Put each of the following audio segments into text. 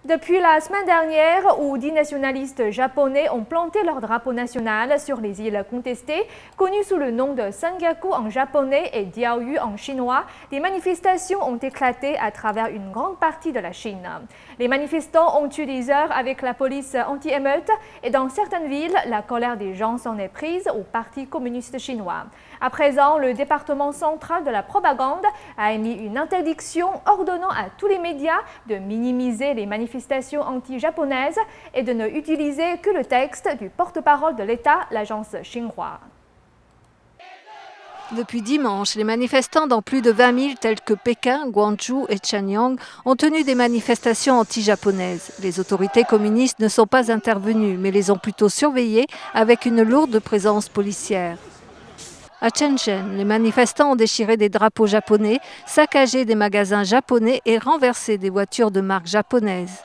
Depuis la semaine dernière, où 10 nationalistes japonais ont planté leur drapeau national sur les îles contestées, connues sous le nom de Sengaku en japonais et Diaoyu en chinois, des manifestations ont éclaté à travers une grande partie de la Chine. Les manifestants ont eu des heures avec la police anti-émeute et dans certaines villes, la colère des gens s'en est prise au Parti communiste chinois. À présent, le département central de la propagande a émis une interdiction ordonnant à tous les médias de minimiser les manifestations anti-japonaises et de ne utiliser que le texte du porte-parole de l'État, l'agence Xinhua. Depuis dimanche, les manifestants dans plus de 20 villes telles que Pékin, Guangzhou et Shenyang ont tenu des manifestations anti-japonaises. Les autorités communistes ne sont pas intervenues, mais les ont plutôt surveillées avec une lourde présence policière. À Shenzhen, les manifestants ont déchiré des drapeaux japonais, saccagé des magasins japonais et renversé des voitures de marque japonaise.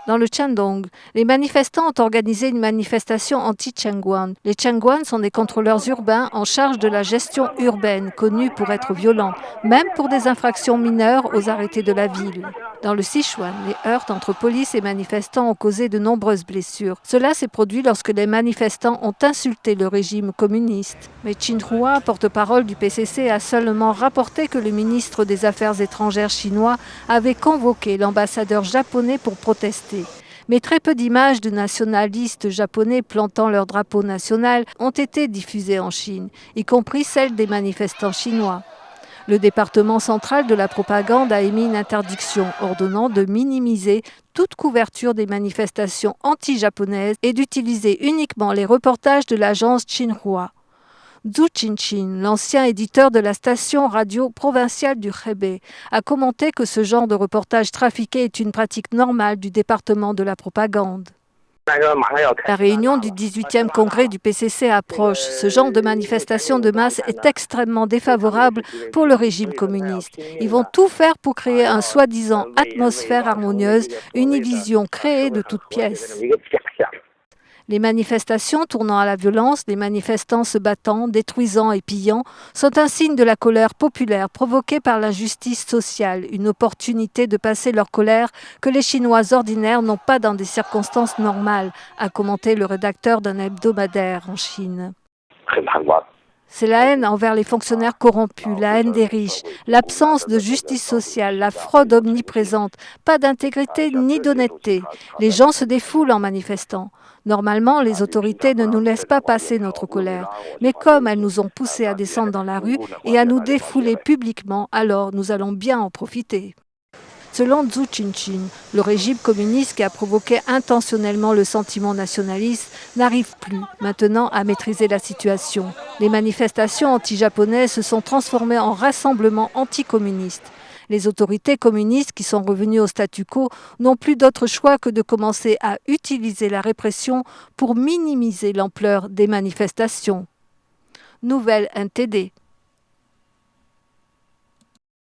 Dans le Shandong, les manifestants ont organisé une manifestation anti-Chengguan. Les Chengguan sont des contrôleurs urbains en charge de la gestion urbaine, connus pour être violents, même pour des infractions mineures aux arrêtés de la ville. Dans le Sichuan, les heurts entre police et manifestants ont causé de nombreuses blessures. Cela s'est produit lorsque les manifestants ont insulté le régime communiste. Mais Xinhua, porte-parole du PCC, a seulement rapporté que le ministre des Affaires étrangères chinois avait convoqué l'ambassadeur japonais pour protester. Mais très peu d'images de nationalistes japonais plantant leur drapeau national ont été diffusées en Chine, y compris celles des manifestants chinois. Le département central de la propagande a émis une interdiction ordonnant de minimiser toute couverture des manifestations anti-japonaises et d'utiliser uniquement les reportages de l'agence Xinhua. Zhu Qinqin, l'ancien éditeur de la station radio provinciale du Hebei, a commenté que ce genre de reportage trafiqué est une pratique normale du département de la propagande. La réunion du 18e congrès du PCC approche. Ce genre de manifestation de masse est extrêmement défavorable pour le régime communiste. Ils vont tout faire pour créer un soi-disant atmosphère harmonieuse, une illusion créée de toutes pièces. Les manifestations tournant à la violence, les manifestants se battant, détruisant et pillant, sont un signe de la colère populaire provoquée par l'injustice sociale, une opportunité de passer leur colère que les Chinois ordinaires n'ont pas dans des circonstances normales, a commenté le rédacteur d'un hebdomadaire en Chine. C'est la haine envers les fonctionnaires corrompus, la haine des riches, l'absence de justice sociale, la fraude omniprésente, pas d'intégrité ni d'honnêteté. Les gens se défoulent en manifestant. Normalement, les autorités ne nous laissent pas passer notre colère. Mais comme elles nous ont poussés à descendre dans la rue et à nous défouler publiquement, alors nous allons bien en profiter. Selon Zhu Qinqin, le régime communiste qui a provoqué intentionnellement le sentiment nationaliste n'arrive plus maintenant à maîtriser la situation. Les manifestations anti-japonaises se sont transformées en rassemblements anticommunistes. Les autorités communistes qui sont revenues au statu quo n'ont plus d'autre choix que de commencer à utiliser la répression pour minimiser l'ampleur des manifestations. Nouvelle NTD.